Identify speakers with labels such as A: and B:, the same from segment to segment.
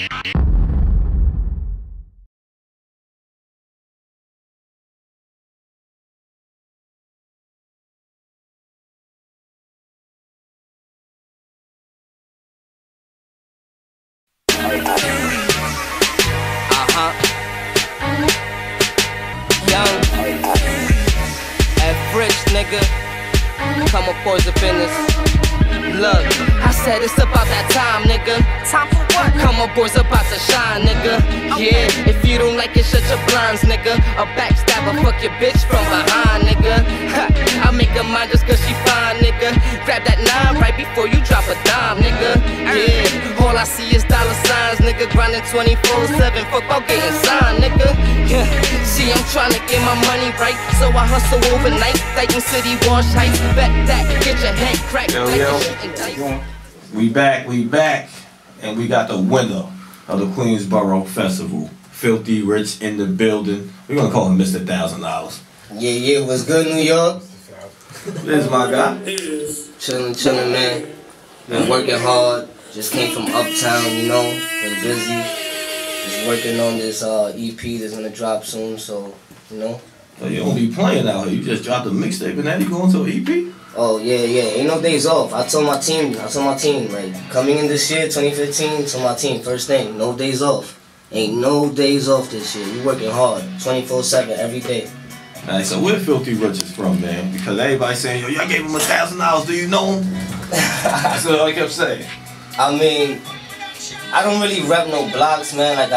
A: Young F-Rich, nigga. Come up, boys of business. Look, I said it's about that time, nigga. Time for what? Come on, boys, about to shine, nigga. Yeah, if you don't like it, shut your blinds, nigga. A backstabber, fuck your bitch from behind, nigga. Ha, I make her mine just cause she fine, nigga. Grab that 9 right before you drop a dime, nigga. Yeah, all I see is dollar signs, nigga. Grinding 24/7, fuck about getting signed, nigga. Yeah, see, I'm trying to get my money right, so I hustle overnight. Titan City, wash heights, bet that, get your head cracked.
B: Yo, yo. We back, and we got the winner of the Queensboro Festival, Filthy Rich, in the building. We're gonna call him Mr. $1,000.
C: Yeah, what's good, New York?
B: This is my guy.
C: Chillin', man. Been working hard. Just came from uptown, you know. Been busy. Just working on this EP that's gonna drop soon, so, you know.
B: So you don't be playing out here. You just dropped a mixtape and now you going to an EP?
C: Oh, yeah. Ain't no days off. I told my team, like, coming in this year, 2015, to my team, first thing, no days off. Ain't no days off this year. We working hard, 24/7, every day.
B: Alright, so where Filthy Rich is from, man? Because everybody's saying, yo, y'all gave him $1,000, do you know him? That's what I kept saying.
C: I mean, I don't really rep no blocks, man, like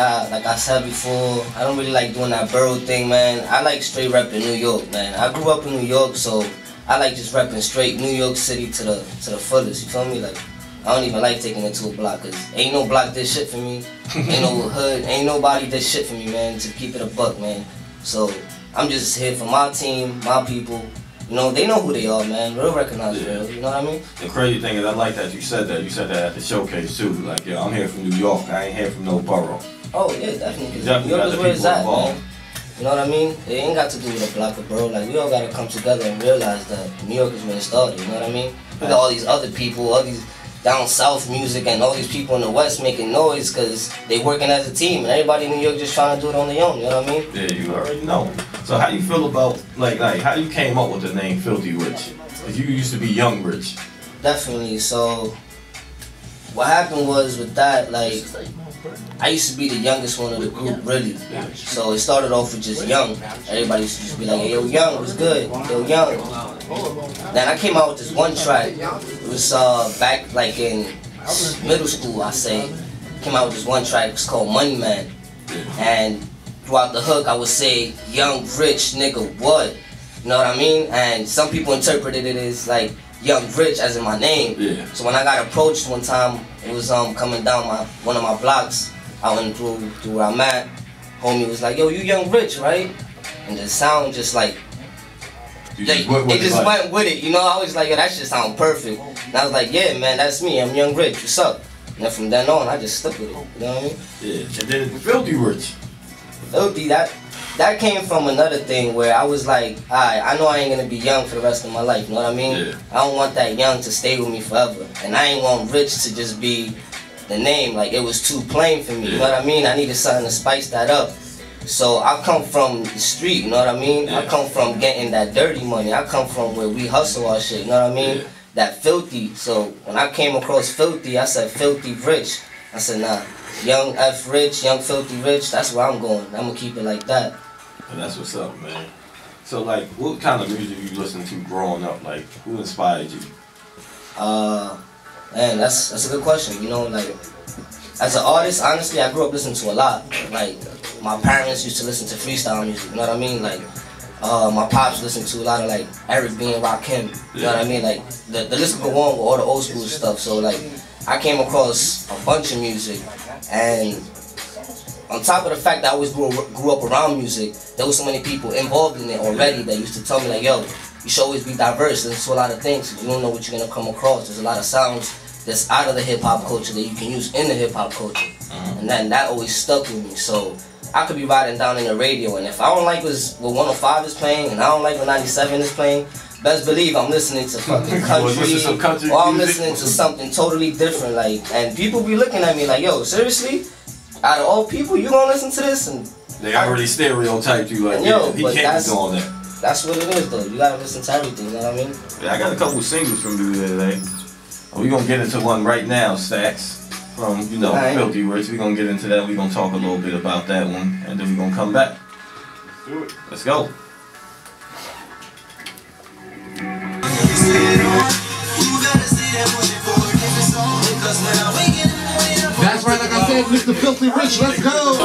C: I said before. I don't really like doing that borough thing, man. I like straight repping New York, man. I grew up in New York, so I like just repping straight New York City to the fullest, you feel me? Like, I don't even like taking it to a block, cause ain't no block did shit for me. Ain't no hood, ain't nobody did shit for me, man, to keep it a buck, man. So, I'm just here for my team, my people. You know, they know who they are, man. Real recognize real, you know what I mean?
B: The crazy thing is, I like that you said that. You said that at the showcase, too. Like, yo, I'm here from New York. I ain't here from no borough.
C: Oh, yeah, definitely. Cause New York is where it's at, man. You know what I mean? It ain't got to do with a block or borough. Like, we all gotta come together and realize that New York is where it started, you know what I mean? We got all these other people, all these down south music, and all these people in the West making noise because they working as a team, and everybody in New York just trying to do it on their own, you know what I mean?
B: Yeah, you already know. So how you feel about, like how you came up with the name Filthy Rich? Because you used to be Young Rich.
C: Definitely. So what happened was with that, like, I used to be the youngest one of the group, really. So it started off with just Young. Everybody used to just be like, hey, yo, Young, what's good? Yo, Young. Then I came out with this one track. It was back like in middle school, I say. Came out with this one track. It's called Money Man. And throughout the hook, I would say, young, rich, nigga, what? You know what I mean? And some people interpreted it as like Young Rich, as in my name.
B: Yeah.
C: So when I got approached one time, it was coming down one of my blocks. I went through where I'm at. Homie was like, yo, you Young Rich, right? And the sound just like, it just went with it, you know? I was like, yo, that shit sound perfect. And I was like, yeah, man, that's me, I'm Young Rich, what's up? And then from then on, I just stuck with it, you know what I mean?
B: Yeah, and then Filthy Rich.
C: Filthy, that came from another thing where I was like, alright, I know I ain't gonna be young for the rest of my life, you know what I mean?
B: Yeah.
C: I don't want that young to stay with me forever. And I ain't want rich to just be the name, like it was too plain for me, you know what I mean? I needed something to spice that up. So I come from the street, you know what I mean? I come from getting that dirty money. I come from where we hustle our shit, you know what I mean? That filthy. So when I came across Filthy, I said Filthy Rich. I said, nah, Young F Rich, Young Filthy Rich, that's where I'm going. I'm gonna keep it like that.
B: And that's what's up, man. So like, what kind of music you listen to growing up? Like, who inspired you?
C: Man, that's a good question. You know, like, as an artist, honestly, I grew up listening to a lot. Like, my parents used to listen to freestyle music, you know what I mean? Like, my pops listened to a lot of, like, Eric B and Rakim, you know what I mean? Like, the list could go on with all the old school stuff. So, like, I came across a bunch of music, and on top of the fact that I always grew up around music, there was so many people involved in it already that used to tell me, like, yo, you should always be diverse. Listen to a lot of things, because you don't know what you're going to come across. There's a lot of sounds that's out of the hip-hop culture that you can use in the hip-hop culture. And then that always stuck with me. So I could be riding down in the radio, and if I don't like what 105 is playing, and I don't like what 97 is playing, best believe I'm listening to fucking country, or I'm listening to something totally different. Like, and people be looking at me like, yo, seriously? out of all people, you gonna listen to this and
B: they already stereotyped you like,
C: yo,
B: he can't be doing that.
C: That's what it is though. You gotta listen to everything, you know what I mean?
B: Yeah, I got a couple singles from you today. We're gonna get into one right now, Stacks. From, you know, Filthy Rich. We're gonna get into that. We're gonna talk a little bit about that one. And then we're gonna come back.
D: Do it.
B: Let's go.
E: That's right, like I said, Mr. Filthy Rich, let's go!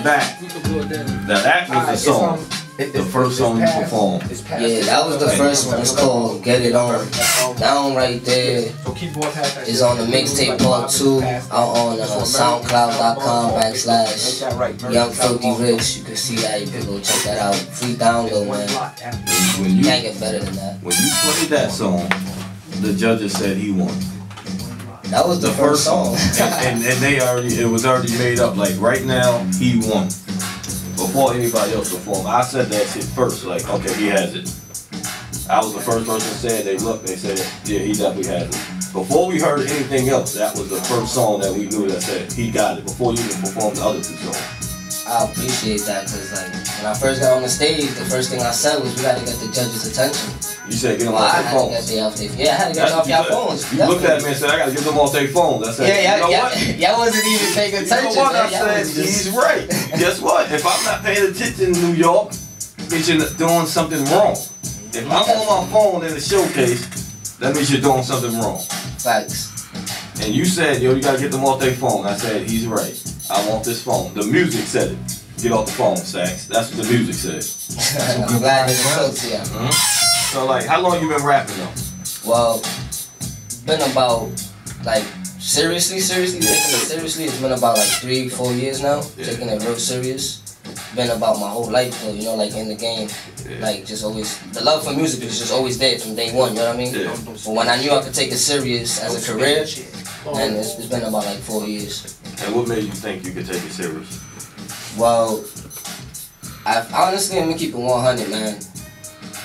B: Back. Now that was the song. The first song you performed.
C: Yeah, that was the first one. It's called Get It On. That one right there is on the mixtape part 2 out on SoundCloud.com/YoungFilthyRich. You can see that. You can go check that out. Free download, man. You can't get better than that.
B: When you played that song, the judges said he won.
C: That was the first song.
B: and they already, it was already made up. Like right now, he won. Before anybody else performed, I said that shit first. Like, okay, he has it. I was the first person said. They looked, they said, yeah, he definitely has it. Before we heard anything else, that was the first song that we knew that said he got it. Before you even performed the other 2 songs.
C: I appreciate that, cause like when I first got on the stage, the first thing I said was we gotta get the judges' attention.
B: You said get them off their phones.
C: I had to get them off your phones.
B: You looked at me and said, I gotta get them off their phones. I said, you know what?
C: Y'all wasn't even paying attention.
B: You know what? I said, he's right. Guess what? If I'm not paying attention in New York, means you're doing something wrong. If I'm on my phone in a showcase, that means you're doing something wrong.
C: Facts.
B: And you said, yo, you gotta get them off their phone. I said, he's right. I want this phone. The music said it. Get off the phone, Sax. That's what the music said.
C: I'm glad it spoke to you.
B: So, like, how long you been rapping though?
C: Well, been about, like, seriously, taking it seriously, it's been about like 3-4 years now. Yeah. Taking it real serious. Been about my whole life though, you know, like in the game. Yeah. Like, just always, the love for music is just always there from day one, you know what I mean? Yeah. But when I knew I could take it serious as a career, and it's been about like 4 years.
B: And what made you think you could take it serious?
C: Well, honestly, let me keep it 100, man.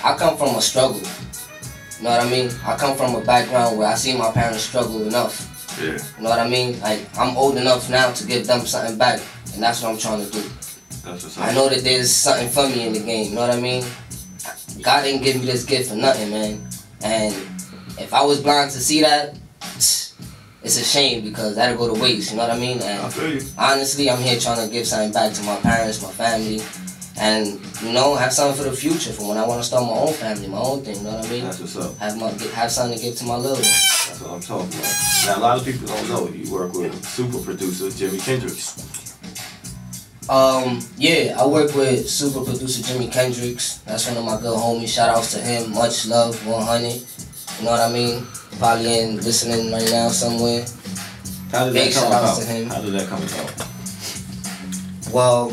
C: I come from a struggle. You know what I mean? I come from a background where I see my parents struggle enough.
B: Yeah.
C: You know what I mean? Like, I'm old enough now to give them something back, and that's what I'm trying to do.
B: That's what's
C: I know that there's something for me in the game, you know what I mean? God didn't give me this gift for nothing, man. And if I was blind to see that, it's a shame because that'll go to waste, you know what I mean? And
B: I feel you.
C: honestly, I'm here trying to give something back to my parents, my family, and, you know, have something for the future for when I want to start my own family, my own thing, you know what I mean?
B: That's what's up.
C: Have something to give to my little one.
B: That's what I'm talking about. Now, a lot of people don't know you work with super producer Jimmy Kendricks.
C: Yeah, I work with super producer Jimmy Kendricks. That's one of my good homies. Shout outs to him. Much love, 100. You know what I mean? Probably listening right now somewhere.
B: How did
C: Big
B: that come
C: shout outs
B: about?
C: to him.
B: How did that come about?
C: Well,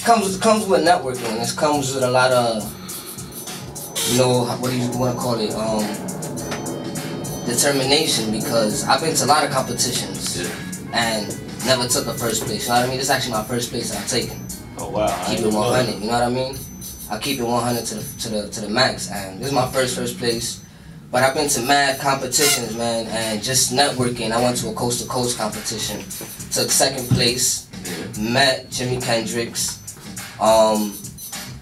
C: comes with networking. It comes with a lot of, you know, what do you want to call it? Determination, because I've been to a lot of competitions and never took a first place. You know what I mean? This is actually my first place I've taken.
B: Oh wow!
C: Keep it 100. You know what I mean? I keep it 100 to the max, and this is my first place. But I've been to mad competitions, man, and just networking. I went to a coast to coast competition, took second place, met Jimmy Kendricks.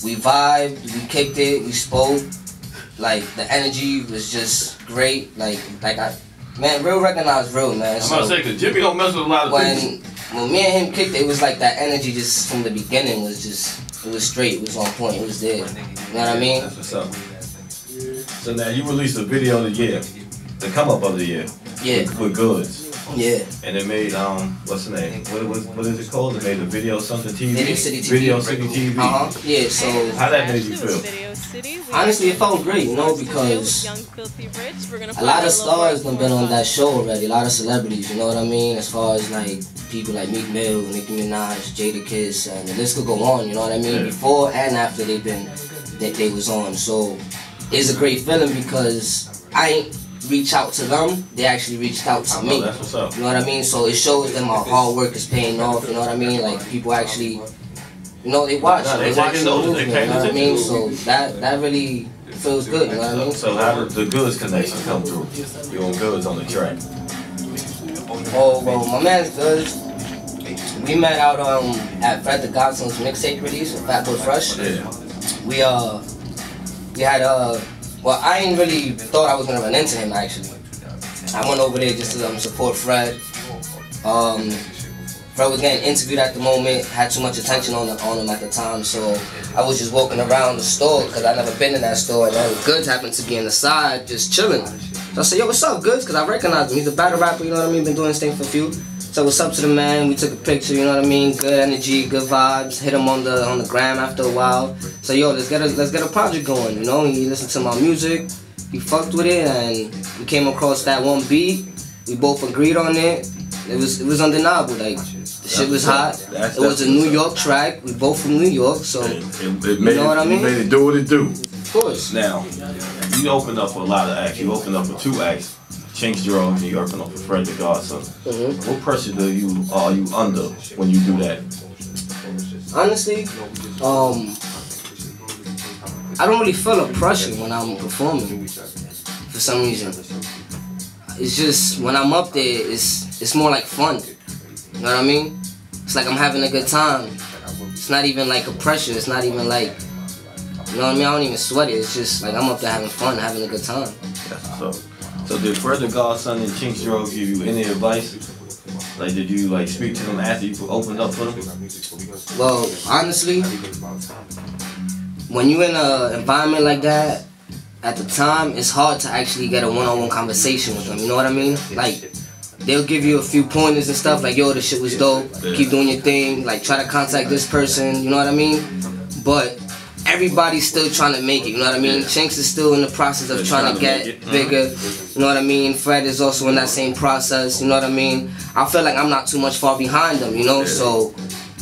C: We vibed, we kicked it, we spoke. Like, the energy was just great. Man, real recognized real, man.
B: I'm about to say, cause Jimmy don't mess with a lot of things.
C: When me and him kicked it, it was like that energy just from the beginning was just, it was straight, it was on point, it was there. You know what I mean?
B: That's what's up. So now you released a video of the year, the come up of the year.
C: Yeah.
B: With Goods.
C: Yeah.
B: And they made what's the name? What is it called? They made a Video something TV.
C: Video City TV.
B: Video City TV.
C: Yeah. So
B: how that made you feel?
C: Honestly, it felt great, you know, because a lot of stars have been on that show already. A lot of celebrities, you know what I mean? As far as like people like Meek Mill, Nicki Minaj, Jadakiss, and the list could go on. You know what I mean? Before and after they was on. So it's a great feeling because I ain't reach out to them, they actually reached out to me.
B: That's what's up.
C: You know what I mean? So it shows that my hard work is paying off, you know what I mean? Like people actually, you know, they watch the movement, you know what I mean? So that really feels good, you know what I mean?
B: So how did the Goods connection come through? You on Goods on the track?
C: Oh, well, my man's Goods. We met out at Fred the Godson's mixtape release with Fat Boy Fresh.
B: Yeah.
C: We had well, I ain't really thought I was gonna run into him actually. I went over there just to support Fred. Fred was getting interviewed at the moment, had too much attention on him at the time, so I was just walking around the store because I never been in that store, and then Goods happened to be in the side just chilling. So I said, yo, what's up, Goods? Because I recognized him. He's a battle rapper, you know what I mean? Been doing this thing for a few. So what's up to the man? We took a picture, you know what I mean? Good energy, good vibes. Hit him on the gram after a while. So yo, let's get a project going, you know? He listened to my music, he fucked with it, and we came across that one beat. We both agreed on it. It was undeniable. Like the shit was hot. It was a New York track. We both from New York, so
B: it
C: you know what I mean?
B: Made it do what it do.
C: Of course.
B: Now, you opened up for a lot of acts. You opened up for 2 acts. Chinks Draw, you opened up for Fred the Godson. What pressure are you under when you do that?
C: Honestly, I don't really feel a pressure when I'm performing for some reason. It's just when I'm up there, it's more like fun. You know what I mean? It's like I'm having a good time. It's not even like a pressure. It's not even like, you know what I mean? I don't even sweat it. It's just like I'm up there having fun, having a good time.
B: That's what's up. So did Fred the Godson and Chinks Draw give you any advice? Like did you like speak to them after you opened up for them?
C: Well, honestly, when you're in an environment like that, at the time, it's hard to actually get a one-on-one conversation with them, you know what I mean? Like, they'll give you a few pointers and stuff, like, yo, this shit was dope, keep doing your thing, like, try to contact this person, you know what I mean? But everybody's still trying to make it, you know what I mean? Chinks is still in the process of trying to get bigger, you know what I mean? Fred is also in that same process, you know what I mean? I feel like I'm not too much far behind them, you know? So,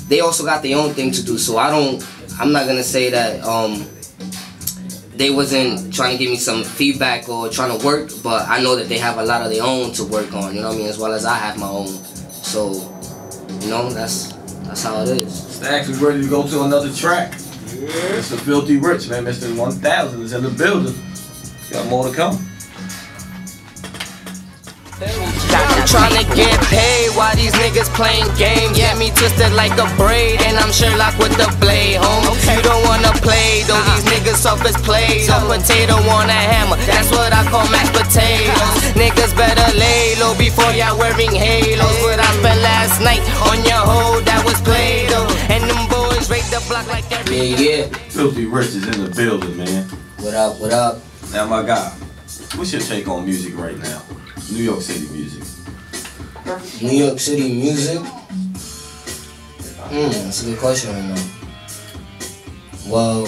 C: they also got their own thing to do, so I'm not gonna say that, they wasn't trying to give me some feedback or trying to work, but I know that they have a lot of their own to work on, you know what I mean, as well as I have my own. So, you know, that's how it is.
B: Stacks is ready to go to another track. It's a Filthy Rich, man. Mr. 1000 is in the building. Got more to come.
A: I'm tryna get paid while these niggas playing games. Get me twisted like a braid, and I'm Sherlock with the blade, home. You don't wanna play, though these niggas soft as Play-Doh. A potato on a hammer, that's what I call mashed potatoes. Niggas better lay low before y'all wearing halos. What I spent last night on your hoe, that was Play-Doh. And them boys rake the block like every
C: Yeah.
B: Filthy Rich is in the building, man.
C: What up, what up?
B: Now, my guy, what's your take on music right now? New York City music.
C: New York City music? That's a good question right now. Well,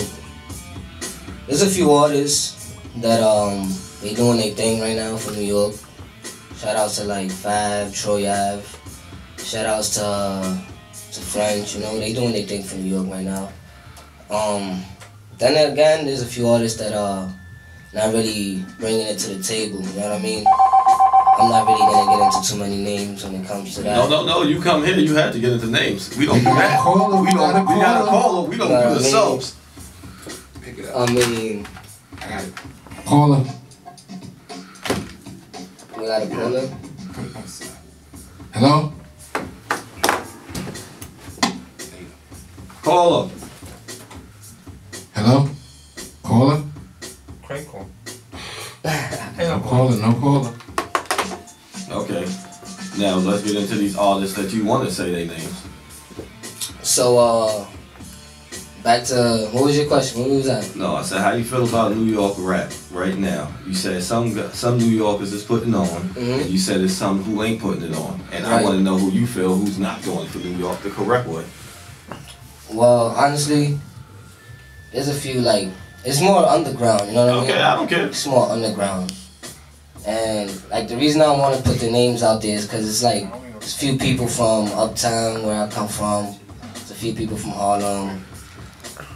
C: there's a few artists that they doing their thing right now for New York. Shout outs to like Fab, Troy Ave. Shout outs to French, you know, they doing their thing for New York right now. Then again, there's a few artists that are not really bringing it to the table, you know what I mean? I'm not really gonna get into too many names when it comes to that.
B: No, you come here, you have to get into names. We don't do that. We gotta call them. We don't do the subs.
E: Pick it up.
C: I mean,
E: I got it. Caller.
C: we got a caller.
E: Hello?
B: Call them.
E: Hello? Caller?
D: Crank call.
E: No caller, no caller.
B: Okay. Now let's get into these artists that you want to say their names.
C: So, Back to, what was your question? What was that?
B: No, I said, how you feel about New York rap right now? You said some New Yorkers is putting on, and you said there's some who ain't putting it on. And I want to know who you feel who's not doing it for New York the correct way.
C: Well, honestly, there's a few, like, it's more underground, you know what I mean?
B: Okay, I don't care.
C: It's more underground. And, like, the reason I want to put the names out there is because it's, like, there's a few people from Uptown, where I come from. There's a few people from Harlem.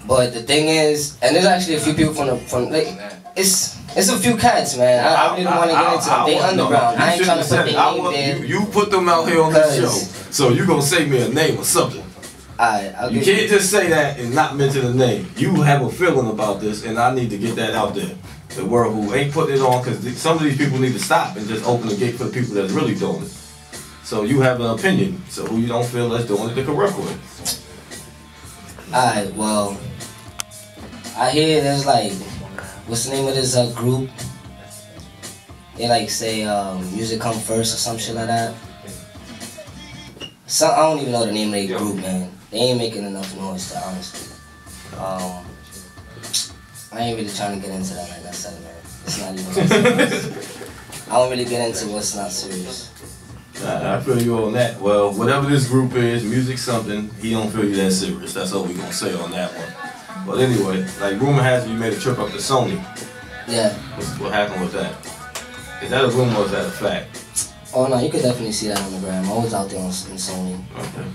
C: But the thing is, and there's actually a few people from like, it's a few cats, man. I really don't want to get into them. They underground. I ain't trying to put their name there.
B: You put them out here on the show, so you gonna say me a name or something.
C: Alright,
B: you can't just say that and not mention a name. You have a feeling about this, and I need to get that out there. The world who ain't putting it on, because some of these people need to stop and just open the gate for the people that's really doing it. So you have an opinion. So who you don't feel that's doing it the correct way.
C: Alright, well, I hear there's like, what's the name of this group? They like say music come first or some shit like that. So I don't even know the name of their group, man. They ain't making enough noise to honestly. I ain't really trying to get into that like I said, man. It's not even serious. I don't really get into what's not serious.
B: I feel you on that. Well, whatever this group is, music something, he don't feel you that serious. That's all we gonna say on that one. But anyway, like rumor has it you made a trip up to Sony.
C: Yeah.
B: What happened with that? Is that a rumor or is that a fact?
C: Oh no, you could definitely see that on the gram. I was out there in Sony.
B: Okay.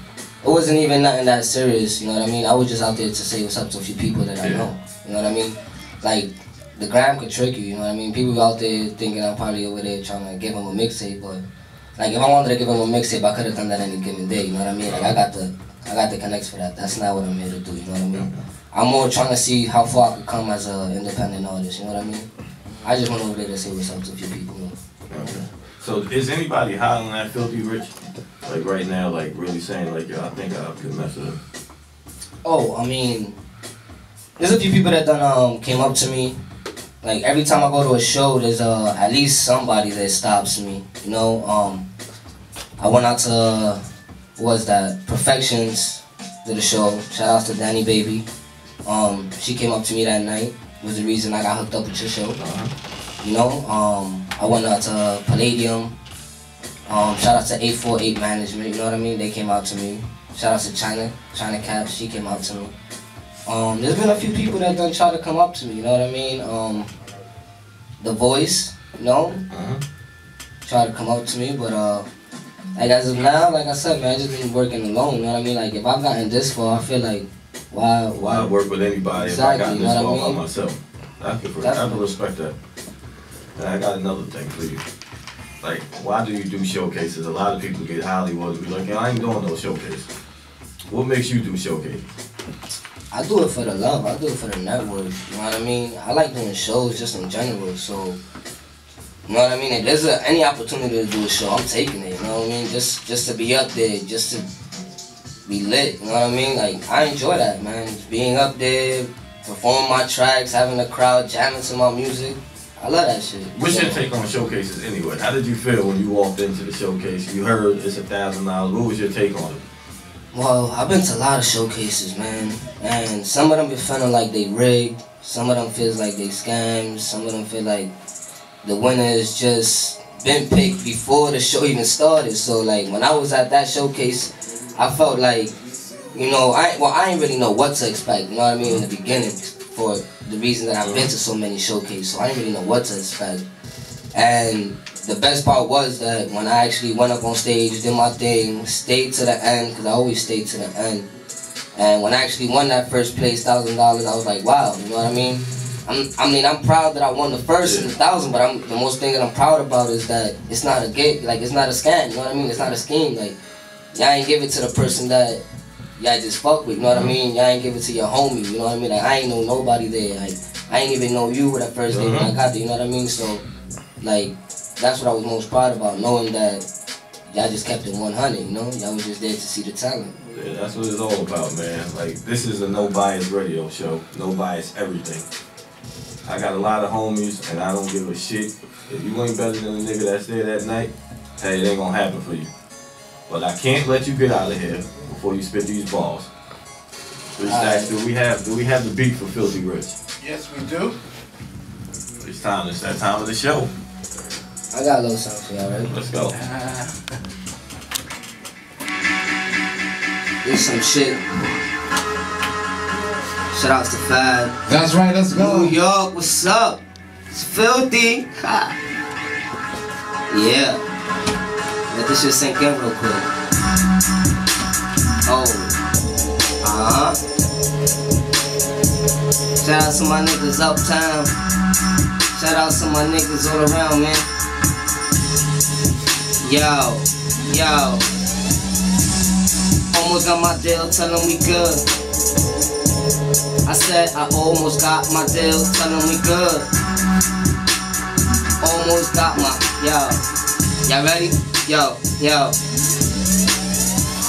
C: It wasn't even nothing that serious, you know what I mean? I was just out there to say what's up to a few people that I know. You know what I mean? Like, the gram could trick you, you know what I mean? People out there thinking I'm probably over there trying to give them a mixtape, but like if I wanted to give them a mixtape, I could have done that any given day, you know what I mean? Like I got the connects for that. That's not what I'm here to do, you know what I mean? I'm more trying to see how far I could come as an independent artist, you know what I mean? I just went over there to say what's up to a few people.
B: Okay. So is anybody high on that Filthy Rich? Like right now, like really saying like, yo, I think I could mess with him?
C: Oh, I mean, there's a few people that done came up to me. Like every time I go to a show, there's at least somebody that stops me. You know, I went out to what was that? Perfections to the show. Shout out to Danny Baby. She came up to me that night. Was the reason I got hooked up with your show. You know, I went out to Palladium. Shout out to 848 Management. You know what I mean? They came out to me. Shout out to China Cap. She came out to me. There's been a few people that done try to come up to me, you know what I mean? The Voice, you know? Try to come up to me, but like as of now, like I said, man, I just been working alone, you know what I mean? Like if I've gotten this far, I feel like, why
B: work with anybody
C: exactly,
B: if I got
C: you know
B: this far
C: what I mean?
B: by myself? I can respect that. And I got another thing for you. Like, why do you do showcases? A lot of people get Hollywood and be like, I ain't doing no showcase. What makes you do showcases?
C: I do it for the love. I do it for the network. You know what I mean? I like doing shows just in general. So, you know what I mean? If there's any opportunity to do a show, I'm taking it. You know what I mean? Just to be up there, just to be lit. You know what I mean? Like I enjoy that, man. Just being up there, performing my tracks, having a crowd jamming to my music. I love that shit.
B: What's your take on showcases anyway? How did you feel when you walked into the showcase? You heard it's $1,000. What was your take on it?
C: Well, I've been to a lot of showcases, man, and some of them be feeling like they rigged, some of them feels like they scams, some of them feel like the winners just been picked before the show even started. So like when I was at that showcase, I felt like, you know, I didn't really know what to expect, you know what I mean, in the beginning, for the reason that I've been to so many showcases, so I didn't really know what to expect. And the best part was that when I actually went up on stage, did my thing, stayed to the end, because I always stayed to the end. And when I actually won that first place, $1,000, I was like, wow, you know what I mean? I'm proud that I won the first and the 1,000, but the most thing that I'm proud about is that it's not a gig, like it's not a scam, you know what I mean? It's not a scheme, like y'all ain't give it to the person that y'all just fuck with, you know what I mean? Y'all ain't give it to your homie, you know what I mean? Like I ain't know nobody there, like I ain't even know you that first day when I got there, you know what I mean? So, like, that's what I was most proud about, knowing that y'all just kept it 100, you know? Y'all was just there to see the talent.
B: Yeah, that's what it's all about, man. Like, this is a no-bias radio show. No bias everything. I got a lot of homies, and I don't give a shit. If you ain't better than the nigga that's there that night, hey, it ain't gonna happen for you. But I can't let you get out of here before you spit these balls. Rich Stacks, do we have the beat for Filthy Rich?
E: Yes, we do.
B: It's that time of the show.
C: I got a little something for y'all, right?
B: Let's go.
C: Here's some shit. Shout outs to Fad.
E: That's right, let's go.
C: New York, what's up? It's Filthy. Ha. Yeah. Let this shit sink in real quick. Oh. Shout out to my niggas uptown. Shout out to my niggas all around, man. Yo. Almost got my deal, tell them we good. I said I almost got my deal, tell them we good. Almost got my, yo. Y'all ready? Yo.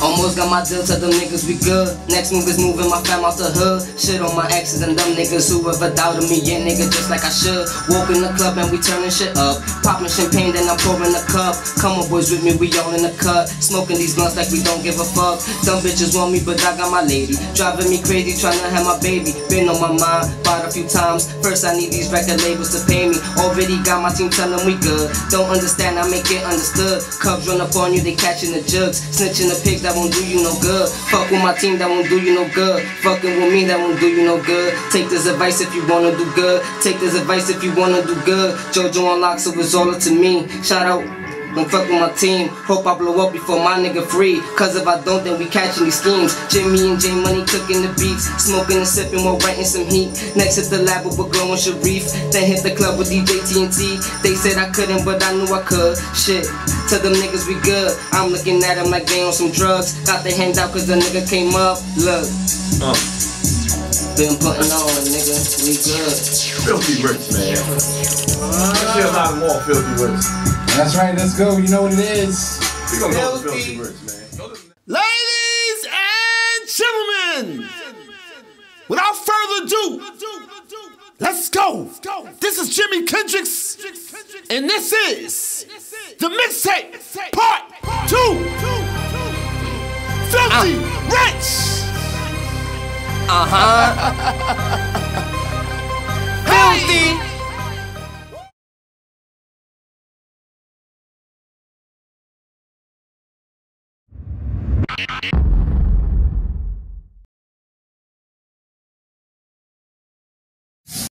C: Almost got my deal, tell them niggas we good. Next move is moving my fam out the hood. Shit on my exes and them niggas who ever doubted me. Yeah, nigga, just like I should. Walk in the club and we turning shit up. Popping champagne, then I'm pouring a cup. Come on, boys, with me, we all in the cut. Smoking these blunts like we don't give a fuck. Some bitches want me, but I got my lady. Driving me crazy, trying to have my baby. Been on my mind, bought a few times. First, I need these record labels to pay me. Already got my team telling we good. Don't understand, I make it understood. Cubs run up on you, they catching the jugs. Snitching the pigs, that won't do you no good. Fuck with my team, that won't do you no good. Fucking with me, that won't do you no good. Take this advice if you wanna do good. Take this advice if you wanna do good. JoJo on lock, so it's all up to me. Shout out, don't fuck with my team. Hope I blow up before my nigga free. Cause if I don't, then we catching these schemes. Jimmy and J Money cooking the beats. Smoking and sipping while writing some heat. Next hit the lab with Glow and Sharif. Then hit the club with DJ TNT. They said I couldn't, but I knew I could. Shit, tell them niggas we good. I'm looking at them like they on some drugs. Got the hand out cause the nigga came up. Look. Been putting on, nigga. We good.
B: Filthy Rich, man. Let's hear a lot more Filthy Rich.
E: That's right, let's go. You know what it is.
B: We gonna go to Filthy Rich, man.
D: Ladies and gentlemen, without further ado, let's go. This is Jimi Kendrix, and this is the mixtape part 2. Filthy Rich.
A: Filthy